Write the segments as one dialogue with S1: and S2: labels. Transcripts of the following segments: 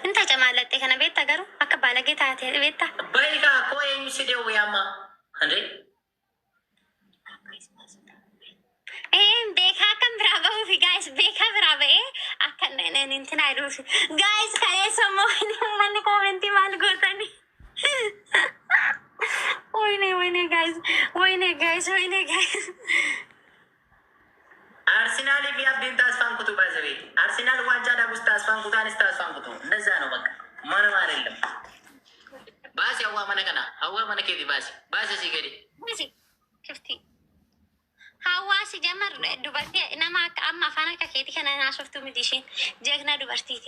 S1: انت جمالت كان بيتا غرو اكباله جيتا بيتا
S2: بايكا كوي مسيدو ياما انري
S1: بيكا كم برافو في جايز بيكا برافو اكن انت نايروس جايز كاي سموني من كومنتي مالغوتاني ويني جايز
S2: አርሰናል ቢያብዲን ታስፋንኩቱ ባዘቤ አርሰናል ዋንጫ ዳጉስ ታስፋንኩቱ አንስ ታስፋንኩቱ እንደዛ ነው በቃ ማንም አይደለም ባስ ያዋ ማነከና አዋ ማነከዲ ባስ ሲገዲ
S1: ክፍቲ ሀዋሲ ጀመር ዱበርቲ ነማ አማ ፋናካ ከቲ ከነና ሶፍቱ ምዲሽን ጀግና ዱበርቲቲ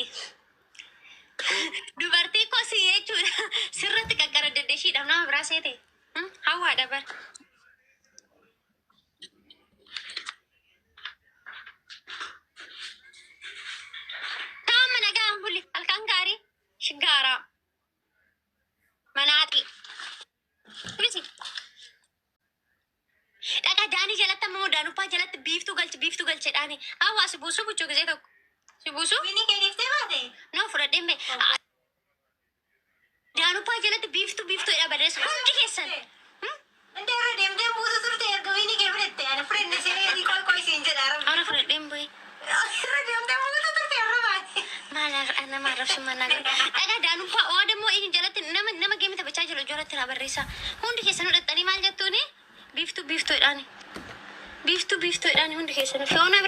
S1: ዱበርቲ ኮሲ የቹ ስረት ቀቀረ ደደሺ ደምና ብራሴቴ ሀዋ ደበር الكنكاري شجارة مناطي بيسي لكن داني جلت مو دانو با جلت بيفتو قلت داني أوا سبوسو بوچو كزيتو سبوسو
S3: ويني كيف تبادي
S1: نو فردين بي دانو با جلت بيفتو يا بدرس كنت كيسن
S3: انت ردين دي بوسو سرتي يرغو ويني كيف رتي أنا فرد نسيني دي كوي سينجا دارم
S1: أنا فردين بي
S3: ردين دي بوسو سرتي يرغو
S1: أنا ما أعرف شو معناه. أنا دانو با واحد مو إيه جلت نما جيمي تبتشاج لو جرت ترى بريسا. هون دي كيسانو رتاني مال جاتوني. بيفتو إيراني. بيفتو إيراني هون دي كيسانو. فيونا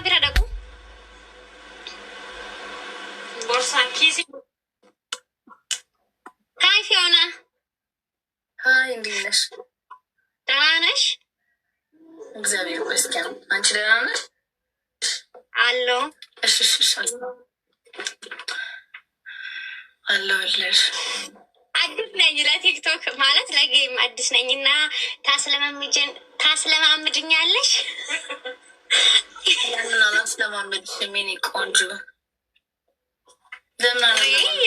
S1: برادكو.
S3: بورسا كيسي.
S1: هاي فيونا.
S4: هاي إندينش.
S1: دانش.
S4: እግዚአብሔር ይመስገን አንቺ ደህና ነሽ?
S1: አሎ
S4: እሺ አለሁልሽ።
S1: አዲስ ነኝ ለቲክቶክ ማለት ለጌም አዲስ ነኝና ታስለማምድኛለሽ?
S4: ያንን አላስለማምድሽም የኔ ቆንጆ።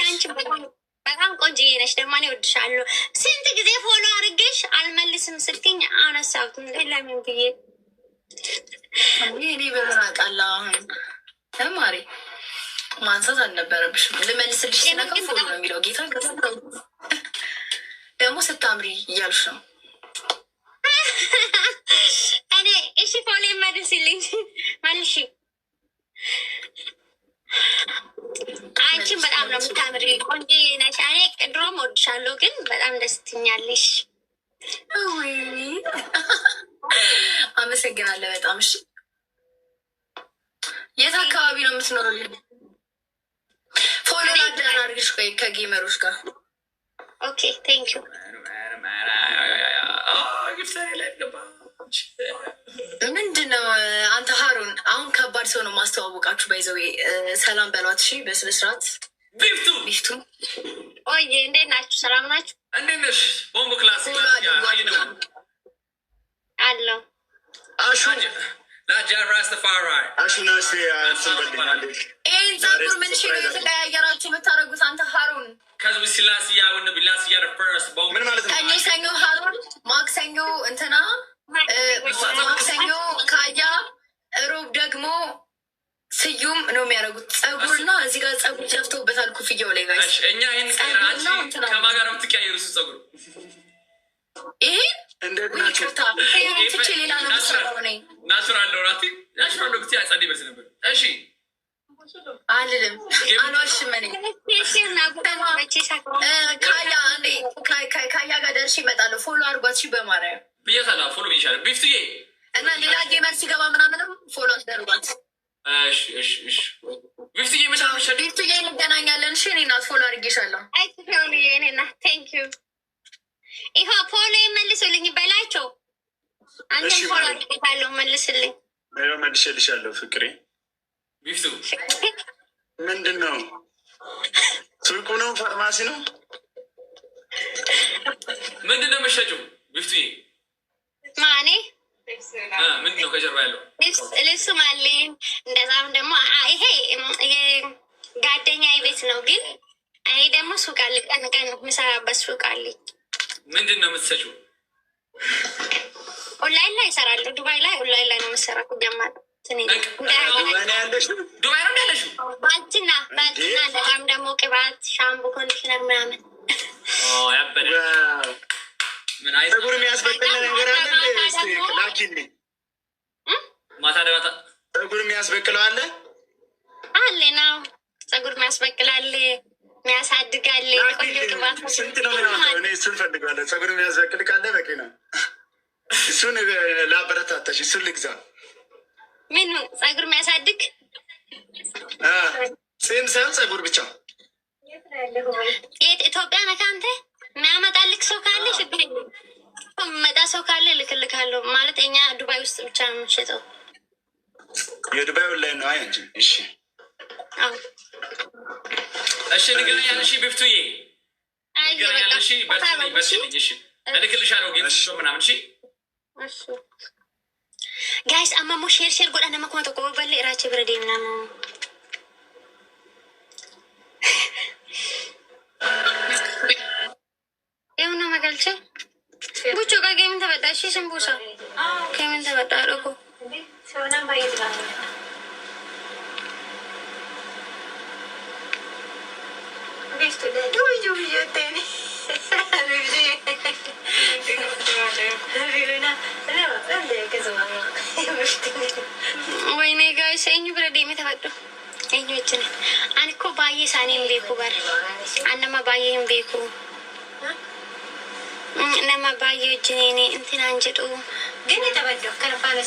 S1: አንቺ በጣም ቆንጆዬ ነሽ። ደግሞ እኔ እወድሻለሁ። ስንት ጊዜ ፎሎ አድርጌሽ አልመልስም ስትይኝ አነሳሁት ለምን ብዬ
S4: እኔ በምን አውቃለሁ። አሁን ተማሪ ማንሳት አልነበረብሽም። ልመልስልሽ ስነካ ፎሎ ነው የሚለው ጌታ ደግሞ ስታምሪ እያልሽ ነው።
S1: እኔ እሺ ፎሎ መልስልኝ መልሽ። አንቺን በጣም ነው የምታምሪ፣ ቆንጆ ነሽ። እኔ ድሮም እወድሻለሁ፣ ግን በጣም ደስ ትኛለሽ።
S4: አመሰግናለሁ በጣም። እሺ የት አካባቢ ነው የምትኖረው? ፎሎ አድርግሽ ቆይ ከጌመሮች ጋር።
S1: ኦኬ ቴንክ ዩ።
S4: ምንድነው አንተ ሀሩን? አሁን ከባድ ሰው ነው ማስተዋወቃችሁ። ባይዘው ሰላም በሏት እሺ፣ በስነ ስርዓት። ቢፍቱ
S1: ኦዬ፣ እንዴት ናችሁ? ሰላም ናችሁ?
S5: እንዴት ነሽ? ቦምቦ ክላስ
S1: አሎ
S5: አሹ ላጃ ራስተፋሪ
S6: አሹ ነው
S4: ይህን ጸጉር ምን ሽ ነው የተቀያየራችሁ የምታደርጉት? አንተ ሀሩን
S5: ከዚህ ሲላስያ ወነ ቢላስያ ፈርስት ቦምቦ
S6: ምን ማለት ነው?
S4: ቀኝ ሰኞ ሀሩን፣ ማክሰኞ እንትና፣ ማክሰኞ ካያ፣ ሮብ ደግሞ ስዩም ነው የሚያደርጉት። ጸጉርና እዚህ ጋር ጸጉር ጨፍተውበታል ኩፍያው ላይ ጋር።
S5: እኛ ይህን ከማን ጋር ነው የምትቀያየሩት? ጸጉሩ
S4: ይሄን ትቼ ሌላ ነው የምሰራው ነኝ።
S5: ናቹራል ነው ራቲ ናቹራል ነው። ያጸድ ይበልስ ነበር። እሺ
S4: አልልም አልዋሽም። እኔ ካያ ጋር ደርሼ እመጣለሁ። ፎሎ አድርጓት እሺ። በማርያም
S5: ብያታለሁ። ፎሎ ብዬሻለሁ ቢፍትዬ
S4: እና ሌላ ጌመር ሲገባ ምናምንም ፎሎ አስደርጓት።
S5: እሺ ቢፍትዬ
S4: ቢፍትዬ እንገናኛለን። እሺ እኔ እናት ፎሎ አድርጌሻለሁ።
S1: ቴንክ ዩ። ይኸው ፎሎ መልሱልኝ በላቸው። አንተም ፎሎ አድርጌታለሁ መልስልኝ።
S6: መልሼልሻለሁ ፍቅሬ።
S5: ቢፍቱ
S6: ምንድን ነው? ሱቁ ነው? ፋርማሲ ነው?
S5: ምንድን ነው መሸጪው? ቢፍቱዬ
S1: ማኔ
S5: ምንድን ነው ከጀርባ ያለው?
S1: ልብስም አለኝ። እንደዛም ደግሞ ይሄ ጓደኛዬ ቤት ነው፣ ግን እኔ ደግሞ ሱቅ አለ፣ ቀን ቀን የምሰራበት ሱቅ አለኝ።
S5: ምንድን ነው የምትሰጪው?
S1: ኦንላይን ላይ እሰራለሁ። ዱባይ ላይ ኦንላይን ላይ ነው የምሰራው። ጀማል
S6: ነው ያለሽው?
S5: ዱባይ ነው ያለሽው?
S1: ባልትና ለጋም ደግሞ ቅባት፣ ሻምፖ፣ ኮንዲሽነር ምናምን
S5: ያበደ ምን አይ
S6: ፀጉር የሚያስበቅል ነገር አለ እንደ እስቲ ላኪልኝ።
S5: ማታ ለማታ
S6: ፀጉር የሚያስበቅለው አለ
S1: ነው። ፀጉር የሚያስበቅል አለ፣ የሚያሳድግ አለ። ቆንጆ ቅባት
S6: ስንት ነው የሚያወጣው? እኔ እሱን ፈልጋለሁ። ፀጉር የሚያስበቅል ካለ በቂ ነው። እሱን ላበረታታሽ፣ እሱን ልግዛ።
S1: ምን ፀጉር የሚያሳድግ
S6: ፂም ሳይሆን ፀጉር ብቻ።
S1: የት ኢትዮጵያ ነህ አንተ? የሚያመጣልክ ሰው ካለ ችግር የለም። የሚመጣ ሰው ካለ እልክልካለሁ። ማለት እኛ ዱባይ ውስጥ ብቻ ነው የምንሸጠው።
S6: የዱባይ ላይ ነው። አይ እንጂ እሺ፣
S5: እሺ ንገረኝ ያለሽ ቢፍቱዬ፣ ንገረኝ ያለሽ በርሽልኝ። እሺ እልክልሻለሁ ግን ምናምን። እሺ
S1: እሺ ጋይስ አማሞ ሼር ጎዳ ነመኮ ተቆ በለ ራቼ ብረዴ ምናምን የሆነ መገልጨ ቡቾ ጋር ጌምን ተበጣ። እሺ ስንቡሳ ከምን ተበጣ አረጎ
S3: ሰውናም ባይዝራ ቢስቱ ዱዩ ይተኒ
S1: ወይኔ ጋይስ እኙ ብረዴ ተበጡ እኞችን አንኮ ባዬ ሳኔም ቤኩ በር አነማ ባዬም ቤኩ nama baay'ee wajjin intin jedhu
S3: ግን ተበደው ከነፋለ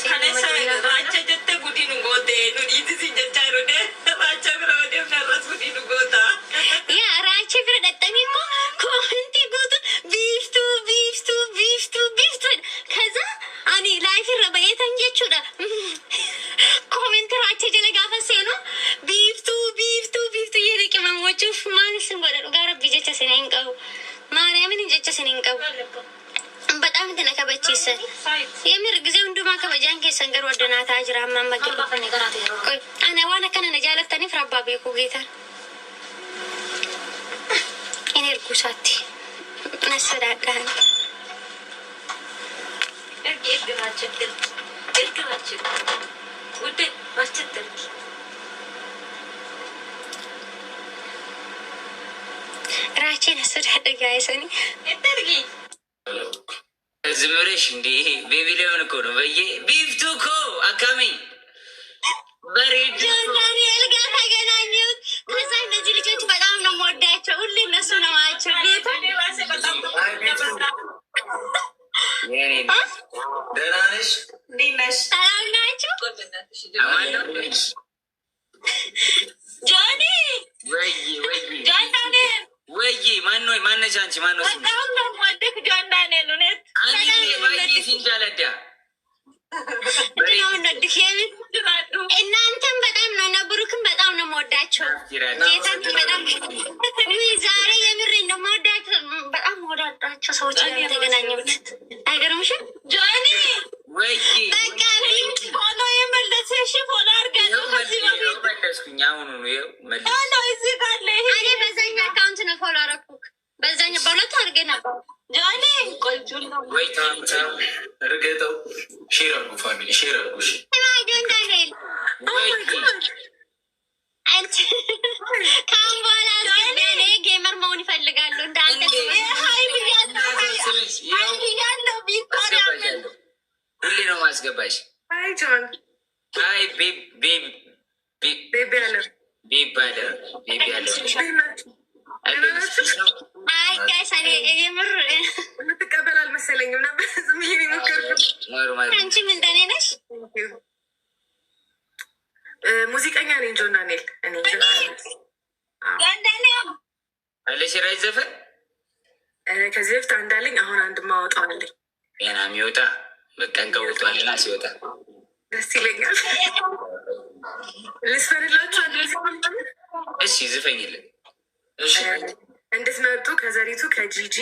S7: ባቻ ጀተ ጉዲኑ ጎቴ ኑዲት ሲጀቻሩደ ባቻ ብረወደ ፈራስ ጉዲኑ ጎታ
S1: ያ ራቼ ብረ ደጠሚ እኮ ኮንቲ ጎቱ ቢፍቱ ከዛ አኒ ላይፍ ረበየተን ጀቹዳ ኮሜንት ራቼ ጀለ ጋፈሴ ነው ቢፍቱ የደቂ መሞቹ ማንስን ወደ ጋር ቢጀቸ ሲነንቀው ማርያምን እንጀቸ ሲነንቀው በጣም ተነከበችስ የምር ጊዜው እንዱማ ከበጃን ከሰንገር ወደናታ አጅራ ማመገ ቆይ አና ዋና ከነ ነጃለተኒ ፍራባ ቤኩ ጌታ ኢነርጉሳቲ ነሰዳዳን
S3: እርግባችን ውድ ማስቸገር
S1: ራቼ ነሰዳዳ ጋይሰኒ
S3: እርጊ
S2: ዝምሬሽ እንዴ ቤቢ ሊሆን እኮ ነው። በየ ቢፍቱ እኮ አካሚ በሬድ
S1: ዳንኤል ጋር ተገናኙት። ከዛ እነዚህ ልጆች በጣም ነው የምወዳቸው። ሁሌ እነሱ ነው ማቸው ቤታ
S2: ደህና ነሽ?
S1: ሰላም ናቸው። ጆኒ
S2: ወይ ማነች አንቺ? ማነው ስም? ሲንጃለዳ
S1: እናንተም በጣም ነው እና ብሩክም በጣም ነው የምወዳቸው። ጌታን በጣም ዛሬ የምሬ ነው የምወዳቸው። በጣም ወዳዳቸው ሰዎች ነው የተገናኘሁት። አይገርምሽም ጆኒ?
S2: ወይ
S1: በቃ ፎሎ የመለሰሽ ፎሎ አድርጋለሁ። ከዚህ በፊት
S2: መለስኩኝ። አሁኑ ነው
S1: እዚህ ካለ እኔ በዛኛ አካውንት ነው ፎሎ አደረኩት። በዛኛ በሁለቱ አድርጌ ነበር ጆኒ።
S2: ወይ እርገጠው ሼር አድርጉ ፋሚሊ ሼር አድርጉ።
S1: ጆን ዳንኤል ከአሁን በኋላ እኔ ጌመር መሆን ይፈልጋሉ። እንዳንተ
S2: ሁሌ ነው ማስገባሽ። አይ ቤቢ አለ
S1: አይ ጋይስ እኔ የምር
S7: የምትቀበል አልመሰለኝም ነበር። ዝም ብዬ ሞከርኩት።
S1: አንቺም እንደኔ ነሽ?
S7: ሙዚቀኛ ነኝ ጆን ዳንኤል። እኔ
S2: አለሽ ራይ ዘፈን
S7: ከዚህ በፊት አንዳለኝ አሁን አንድ ማወጣው አለኝ።
S2: ገና የሚወጣ በቀን ቀውጧልና ሲወጣ
S7: ደስ ይለኛል። ልስፈንላችሁ
S2: እሺ ዝፈኝልን
S7: እንድትመርጡ ከዘሪቱ ከጂጂ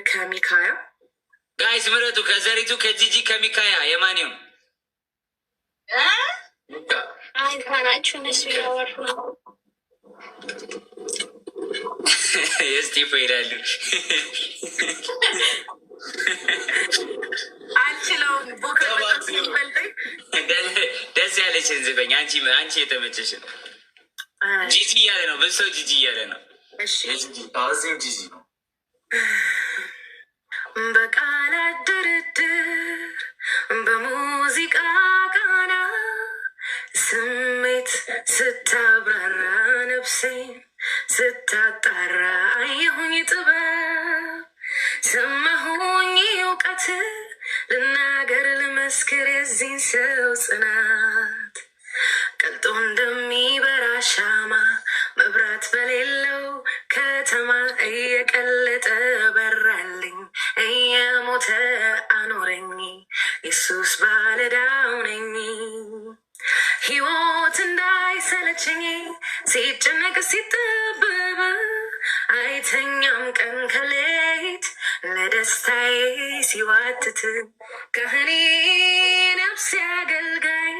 S7: ከሚካያ
S2: ጋይስ ምረጡ። ከዘሪቱ ከጂጂ ከሚካያ የማንኛውም
S1: አይካናችሁ እነሱ ያወሩ
S2: የስቲፎ ይላሉ።
S7: አልችለውም። ቦከ በጣም ሲበልጠኝ
S2: ደስ ያለ
S8: ያለችን ዝፈኝ አንቺ የተመቸሽን ጂጂ እያለ ነው። ብዙ ሰው ጂጂ እያለ ነው።
S6: እዚህም ጂጂ ነው።
S4: በቃላት ድርድር በሙዚቃ ቃና ስሜት ስታብራራ ነፍሴን ስታጣራ አየሁኝ ጥበብ ሰማሁኝ እውቀት ልናገር ልመስክር የዚህን ሰው ጽናት ቀልጦ እንደሚበራ ሻማ መብራት በሌለው ከተማ እየቀለጠ በራልኝ እየሞተ አኖረኝ ኢየሱስ ባለዕዳው ነኝ። ሕይወት እንዳይሰለቸኝ ሲጨነቅ ሲጠበብ አይተኛም ቀን ከሌት ለደስታዬ ሲዋትት ካህኔ ነፍሴ አገልጋይ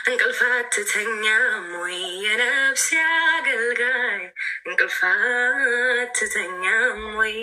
S4: እንቅልፍ አትተኛም ወይ የነፍሴ አገልጋይ እንቅልፍ አትተኛም ወይ?